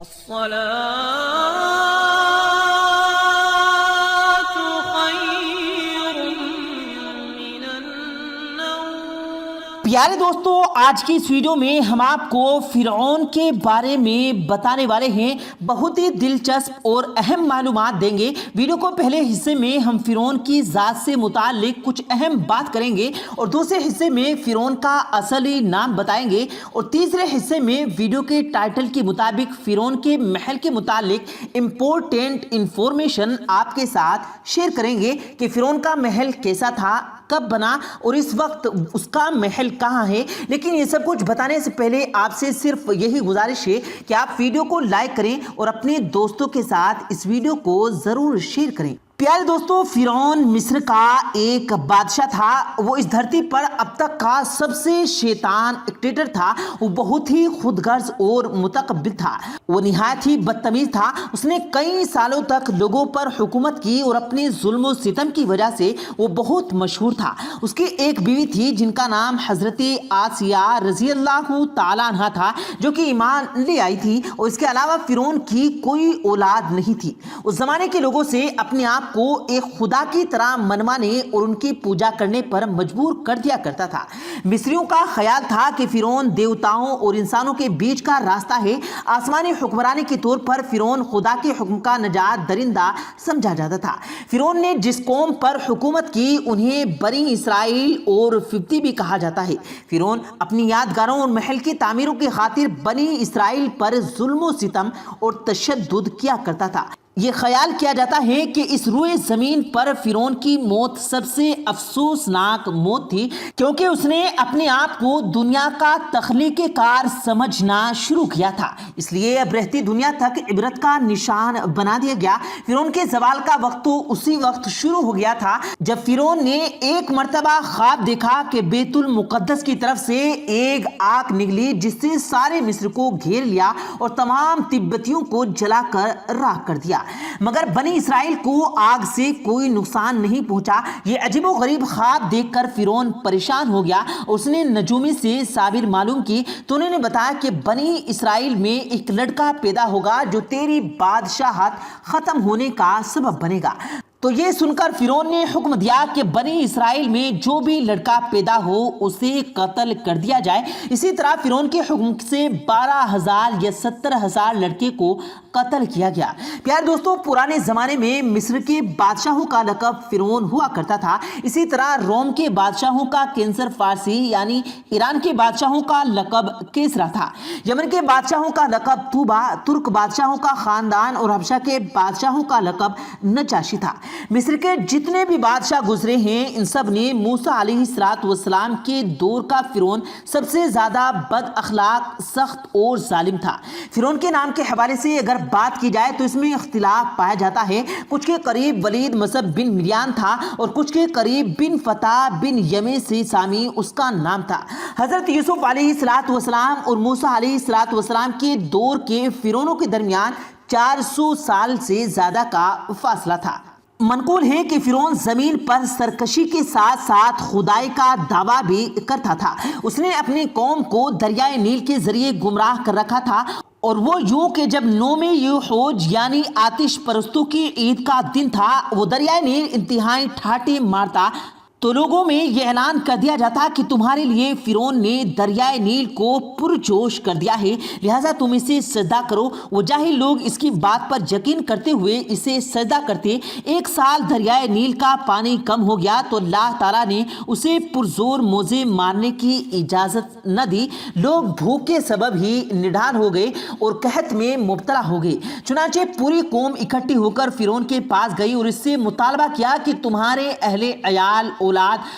الصلاة خير من النوم۔ پیارے دوستو، آج کی اس ویڈیو میں ہم آپ کو فرعون کے بارے میں بتانے والے ہیں۔ بہت ہی دلچسپ اور اہم معلومات دیں گے۔ ویڈیو کو پہلے حصے میں ہم فرعون کی ذات سے متعلق کچھ اہم بات کریں گے، اور دوسرے حصے میں فرعون کا اصلی نام بتائیں گے، اور تیسرے حصے میں ویڈیو کے ٹائٹل کے مطابق فرعون کے محل کے متعلق امپورٹنٹ انفارمیشن آپ کے ساتھ شیئر کریں گے کہ فرعون کا محل کیسا تھا، کب بنا، اور اس وقت اس کا محل کہاں ہے۔ لیکن یہ سب کچھ بتانے سے پہلے آپ سے صرف یہی گزارش ہے کہ آپ ویڈیو کو لائک کریں اور اپنے دوستوں کے ساتھ اس ویڈیو کو ضرور شیئر کریں۔ پیارے دوستو، فرعون مصر کا ایک بادشاہ تھا۔ وہ اس دھرتی پر اب تک کا سب سے شیطان ڈکٹیٹر تھا۔ وہ بہت ہی خود غرض اور متکبر تھا۔ وہ نہایت ہی بدتمیز تھا۔ اس نے کئی سالوں تک لوگوں پر حکومت کی اور اپنے ظلم و ستم کی وجہ سے وہ بہت مشہور تھا۔ اس کی ایک بیوی تھی جن کا نام حضرت آسیہ رضی اللہ تعالیٰ عنہ تھا، جو کہ ایمان لے آئی تھی، اور اس کے علاوہ فرعون کی کوئی اولاد نہیں تھی۔ اس زمانے کے لوگوں سے اپنے آپ کو ایک خدا کی طرح منوانے اور ان کی پوجا کرنے پر مجبور کر دیا کرتا تھا۔ مصریوں کا خیال تھا کہ فرعون دیوتاؤں اور انسانوں کے بیچ کا راستہ ہے۔ آسمانی حکمرانی کے طور پر فرعون خدا کے حکم کا نجات درندہ سمجھا جاتا تھا۔ فرعون نے جس قوم پر حکومت کی انہیں بنی اسرائیل اور فبتی بھی کہا جاتا ہے۔ فرعون اپنی یادگاروں اور محل کی تعمیروں کی خاطر بنی اسرائیل پر ظلم و ستم اور تشدد کیا کرتا تھا۔ یہ خیال کیا جاتا ہے کہ اس روئے زمین پر فرعون کی موت سب سے افسوسناک موت تھی، کیونکہ اس نے اپنے آپ کو دنیا کا تخلیق کار سمجھنا شروع کیا تھا۔ اس لیے اب رہتی دنیا تک عبرت کا نشان بنا دیا گیا۔ فرعون کے زوال کا وقت تو اسی وقت شروع ہو گیا تھا جب فرعون نے ایک مرتبہ خواب دیکھا کہ بیت المقدس کی طرف سے ایک آگ نکلی جس سے سارے مصر کو گھیر لیا اور تمام تبتیوں کو جلا کر راکھ کر دیا، مگر بنی اسرائیل کو آگ سے کوئی نقصان نہیں پہنچا۔ یہ عجیب و غریب خواب دیکھ کر فرعون پریشان ہو گیا۔ اس نے نجومی سے تعبیر معلوم کی تو انہوں نے بتایا کہ بنی اسرائیل میں ایک لڑکا پیدا ہوگا جو تیری بادشاہت ختم ہونے کا سبب بنے گا۔ تو یہ سن کر فرعون نے حکم دیا کہ بنی اسرائیل میں جو بھی لڑکا پیدا ہو اسے قتل کر دیا جائے۔ اسی طرح فرعون کے حکم سے 12,000 یا 70,000 لڑکے کو قتل کیا گیا۔ پیارے دوستو، پرانے زمانے میں مصر کے بادشاہوں کا لقب فرعون ہوا کرتا تھا۔ اسی طرح روم کے بادشاہوں کا کینسر فارسی یعنی ایران کے بادشاہوں کا لقب کیسرا تھا۔ یمن کے بادشاہوں کا لقب توبہ، ترک بادشاہوں کا خاندان اور حبشہ کے بادشاہوں کا لقب نجاشی تھا۔ مصر کے جتنے بھی بادشاہ گزرے ہیں ان سب نے موسیٰ علیہ السلام کے دور کا فرعون سب سے زیادہ بد اخلاق، سخت اور ظالم تھا۔ فرعون کے نام کے حوالے سے اگر بات کی جائے تو اس میں اختلاف پایا جاتا ہے۔ کچھ کے قریب ولید مصب بن ملیان تھا اور کچھ کے قریب بن فتح بن یمی سے سامی اس کا نام تھا۔ حضرت یوسف علیہ السلام اور موسیٰ علیہ السلام کے دور کے فرعونوں کے درمیان 400 سال سے زیادہ کا فاصلہ تھا۔ منقول ہے کہ فرعون زمین پر سرکشی کے ساتھ ساتھ خدائی کا دعویٰ بھی کرتا تھا۔ اس نے اپنی قوم کو دریائے نیل کے ذریعے گمراہ کر رکھا تھا، اور وہ یوں کہ جب نوم یوحوج یعنی آتش پرستوں کی عید کا دن تھا، وہ دریائے نیل انتہائی ٹھاٹے مارتا تو لوگوں میں یہ اعلان کر دیا جاتا کہ تمہارے لیے فرعون نے دریائے نیل کو پرجوش کر دیا ہے، لہٰذا تم اسے سجدہ کرو۔ وہ جاہل لوگ اس کی بات پر یقین کرتے ہوئے اسے سجدہ کرتے۔ 1 سال دریائے نیل کا پانی کم ہو گیا تو اللہ تعالیٰ نے اسے پرزور موزے مارنے کی اجازت نہ دی۔ لوگ بھوک کے سبب ہی نڈھال ہو گئے اور قحط میں مبتلا ہو گئے۔ چنانچہ پوری قوم اکٹھی ہو کر فرعون کے پاس گئی اور اس سے مطالبہ کیا کہ تمہارے اہل عیال، اولاد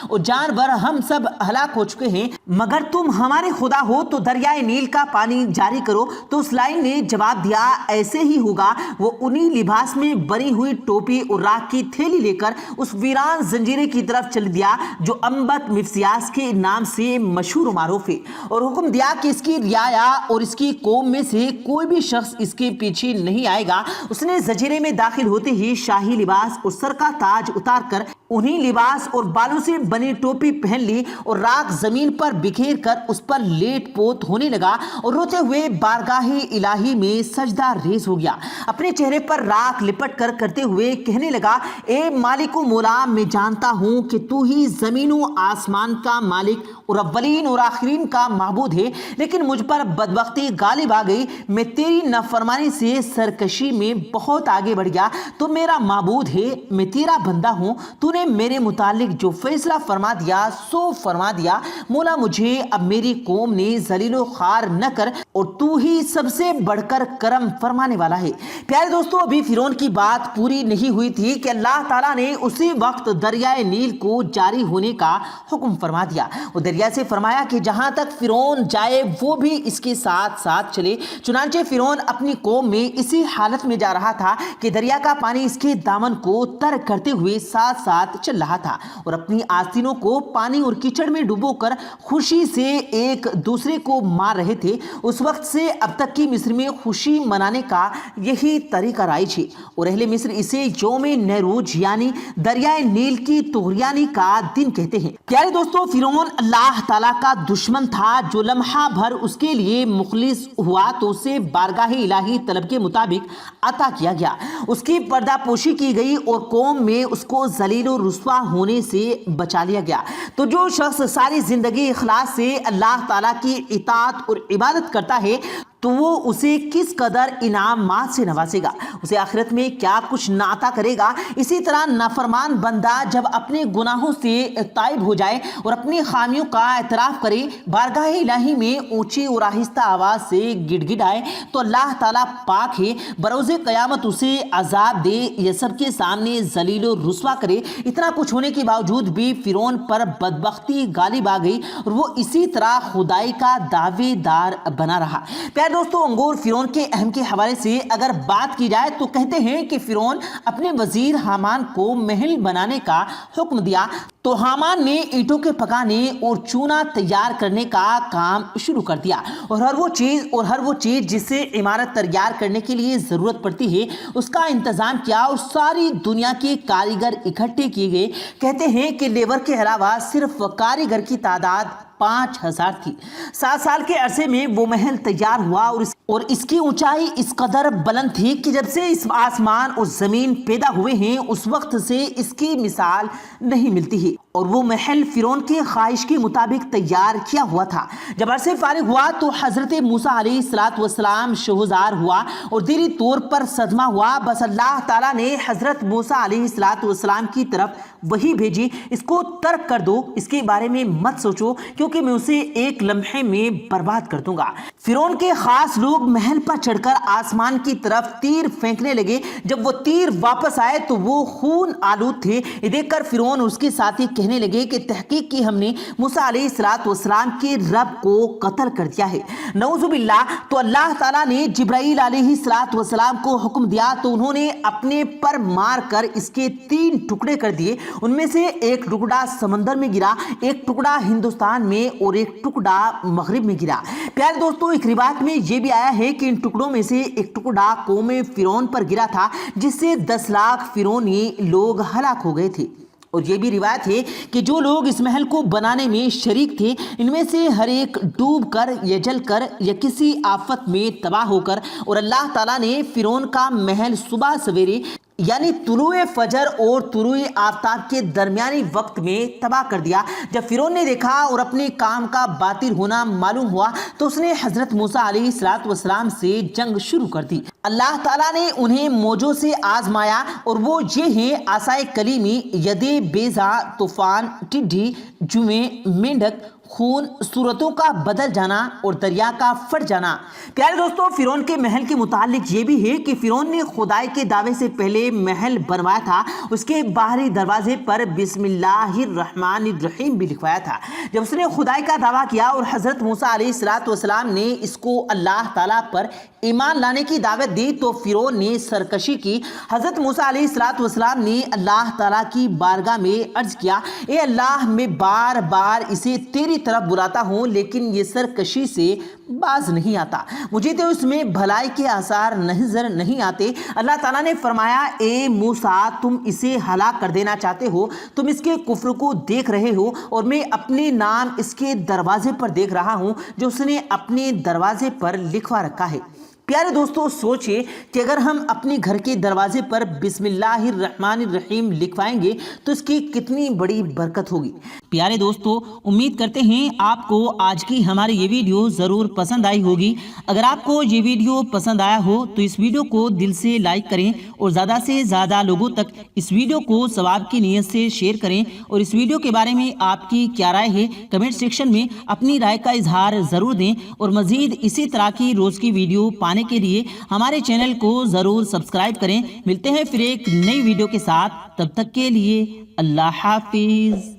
اور جانور ہم سب ہلاک ہو چکے ہیں، مگر تم ہمارے خدا ہو تو دریائے نیل کا پانی جاری کرو۔ تو اس لائن نے جواب دیا، ایسے ہی ہوگا۔ وہ انہی لباس میں بنی ہوئی ٹوپی اور راکھ کی تھیلی لے کر اس ویران زنجیرے کی طرف چل دیا جو انبت مفسیاس کے نام سے مشہور و معروف ہے، اور حکم دیا کہ اس کی رعایا اور اس کی قوم میں سے کوئی بھی شخص اس کے پیچھے نہیں آئے گا۔ اس نے زنجیرے میں داخل ہوتے ہی شاہی لباس اور سر کا تاج اتار کر انہی لباس اور بالوں سے بنی ٹوپی پہن لی اور راکھ زمین پر بکھیر کر اس پر لیٹ پوت ہونے لگا اور روتے ہوئے بارگاہ الہی میں سجدہ ریز ہو گیا۔ اپنے چہرے پر راکھ لپٹ کر کرتے ہوئے کہنے لگا، اے مالک و مولا، میں جانتا ہوں کہ تو ہی زمین و آسمان کا مالک اور اولین اور آخرین کا معبود ہے، لیکن مجھ پر بدبختی غالب آ گئی، میں تیری نافرمانی سے سرکشی میں بہت آگے بڑھ گیا۔ تو میرا معبود ہے، میں تیرا بندہ ہوں، تو نے میرے متعلق جو فیصلہ فرما دیا سو فرما دیا۔ مولا مجھے اب میری قوم نے ذلیل و خوار نہ کر، اور تو ہی سب سے بڑھ کر کرم فرمانے والا ہے۔ پیارے دوستو، ابھی فرعون کی بات پوری نہیں ہوئی تھی کہ اللہ تعالیٰ نے اسی وقت دریائے نیل کو جاری ہونے کا حکم فرما دیا اور دریا سے فرمایا کہ جہاں تک فرعون جائے وہ بھی اس کے ساتھ ساتھ چلے۔ چنانچہ فرعون اپنی قوم میں اسی حالت میں جا رہا تھا کہ دریا کا پانی اس کے دامن کو ترک کرتے ہوئے ساتھ ساتھ چل رہا تھا اور اپنی آستینوں کو پانی اور کیچڑ میں ڈبو کر خوشی سے ایک دوسرے کو مار رہے تھے۔ اس وقت سے اب تک کی مصر میں خوشی منانے کا یہی طریقہ رائج ہے اور اہل مصر اسے یوم نیروز یعنی دریائے نیل کی طغیانی کا دن کہتے ہیں۔ پیارے دوستو، فرعون اللہ تعالیٰ کا دشمن تھا۔ جو لمحہ بھر اس کے لیے مخلص ہوا تو اسے بارگاہ الہی طلب کے مطابق عطا کیا گیا، اس کی پردہ پوشی کی گئی اور قوم میں اس کو ذلیل و رسوا ہونے سے بچا لیا گیا۔ تو جو شخص ساری زندگی اخلاص سے اللہ تعالیٰ کی اطاعت اور عبادت کرتا ہے تو وہ اسے کس قدر انعامات سے نوازے گا، اسے آخرت میں کیا کچھ نہ عطا کرے گا۔ اسی طرح نافرمان بندہ جب اپنے گناہوں سے تائب ہو جائے اور اپنی خامیوں کا اعتراف کرے، بارگاہ الہی میں اونچی اور آہستہ آواز سے گڑ گڑائے تو اللہ تعالیٰ پاک ہے، بروز قیامت اسے عذاب دے یا سب کے سامنے ذلیل و رسوا کرے۔ اتنا کچھ ہونے کے باوجود بھی فرعون پر بدبختی غالب آ گئی اور وہ اسی طرح خدائی کا دعوے دار بنا رہا۔ پیارے دوستو، انگور فرعون کے اہم کے حوالے سے اگر بات کی جائے تو کہتے ہیں کہ فرعون اپنے وزیر حامان کو محل بنانے کا حکم دیا تو حامان نے اینٹوں کے پکانے اور چونا تیار کرنے کا کام شروع کر دیا اور ہر وہ چیز جس سے عمارت تیار کرنے کے لیے ضرورت پڑتی ہے اس کا انتظام کیا اور ساری دنیا کے کاریگر اکٹھے کیے گئے۔ کہتے ہیں کہ لیبر کے علاوہ صرف کاریگر کی تعداد 5000 تھی۔ 7 سال کے عرصے میں وہ محل تیار ہوا اور اس کی اونچائی اس قدر بلند تھی کہ جب سے اس آسمان اور زمین پیدا ہوئے ہیں اس وقت سے اس کی مثال نہیں ملتی ہے، اور وہ محل فرعون کے خواہش کے مطابق تیار کیا ہوا تھا۔ جب عرصے فارغ ہوا تو حضرت موسیٰ علیہ السلام شوہزار ہوا اور دلی طور پر صدمہ ہوا۔ بس اللہ تعالیٰ نے حضرت موسیٰ علیہ السلام کی طرف وحی بھیجی، اس کو ترک کر دو، اس کے بارے میں مت سوچو کیونکہ میں اسے ایک لمحے میں برباد کر دوں گا۔ فرعون کے خاص لوگ محل پر چڑھ کر آسمان کی طرف تیر پھینکنے لگے۔ جب وہ تیر واپس آئے تو وہ خون آلود تھے۔ یہ دیکھ کر فرعون اور اس کے ساتھی کہنے لگے کہ تحقیق کی ہم نے موسیٰ علیہ السلام کے رب کو قتل کر دیا ہے، نعوذ باللہ۔ تو اللہ تعالیٰ نے جبرائیل علیہ السلام کو حکم دیا تو انہوں نے اپنے پر مار کر اس کے 3 ٹکڑے کر دیے۔ ان میں سے ایک ٹکڑا سمندر میں گرا، ایک ٹکڑا ہندوستان میں اور ایک ٹکڑا مغرب میں گرا۔ پیارے دوستو، ایک روایت میں یہ بھی آیا ہے کہ ان ٹکڑوں میں سے ایک ٹکڑا قوم فرعون پر گرا تھا جس سے 10 لاکھ فرعونی لوگ ہلاک ہو گئے تھے۔ اور یہ بھی روایت ہے کہ جو لوگ اس محل کو بنانے میں شریک تھے ان میں سے ہر ایک ڈوب کر یا جل کر یا کسی آفت میں تباہ ہو کر، اور اللہ تعالیٰ نے فرعون کا محل صبح سویرے یعنی طلوع فجر اور طلوع آفتاب کے درمیانی وقت میں تباہ کر دیا۔ جب فرعون نے دیکھا اور اپنے کام کا باطل ہونا معلوم ہوا تو اس نے حضرت موسیٰ علیہ السلام سے جنگ شروع کر دی۔ اللہ تعالیٰ نے انہیں موجوں سے آزمایا اور وہ یہ ہیں عصائے کلیمی، ید بیضا، طوفان، ٹڈی، جوئیں، مینڈک، خون، صورتوں کا بدل جانا اور دریا کا پھٹ جانا۔ پیارے دوستو، فرعون کے محل کے متعلق یہ بھی ہے کہ فرعون نے خدائی کے دعوے سے پہلے محل بنوایا تھا، اس کے باہری دروازے پر بسم اللہ الرحمن الرحیم بھی لکھوایا تھا۔ جب اس نے خدائی کا دعویٰ کیا اور حضرت موسیٰ علیہ السلام نے اس کو اللہ تعالیٰ پر ایمان لانے کی دعوت دی تو فرعون نے سرکشی کی۔ حضرت موسیٰ علیہ السلام نے اللہ تعالیٰ کی بارگاہ میں عرض کیا، اے اللہ، میں بار بار اسے تیری طرف بلاتا ہوں لیکن یہ سرکشی سے باز نہیں آتا، مجھے تو اس میں بھلائی کے آثار نظر نہیں آتے۔ اللہ تعالیٰ نے فرمایا اے موسیٰ تم اسے ہلاک کر دینا چاہتے ہو، تم اس کے کفر کو دیکھ رہے ہو اور میں اپنے نام اس کے دروازے پر دیکھ رہا ہوں جو اس نے اپنے دروازے پر لکھوا رکھا ہے۔ پیارے دوستو سوچئے کہ اگر ہم اپنے گھر کے دروازے پر بسم اللہ الرحمن الرحیم لکھوائیں گے تو اس کی کتنی بڑی برکت ہوگی۔ پیارے دوستو امید کرتے ہیں آپ کو آج کی ہماری یہ ویڈیو ضرور پسند آئی ہوگی۔ اگر آپ کو یہ ویڈیو پسند آیا ہو تو اس ویڈیو کو دل سے لائک کریں اور زیادہ سے زیادہ لوگوں تک اس ویڈیو کو ثواب کی نیت سے شیئر کریں، اور اس ویڈیو کے بارے میں آپ کی کیا رائے ہے کمنٹ سیکشن میں اپنی رائے کا اظہار ضرور دیں، اور مزید اسی طرح کی روز کی ویڈیو پانے کے لیے ہمارے چینل کو ضرور سبسکرائب کریں۔ ملتے ہیں پھر ایک نئی ویڈیو کے ساتھ، تب تک کے لیے اللہ حافظ۔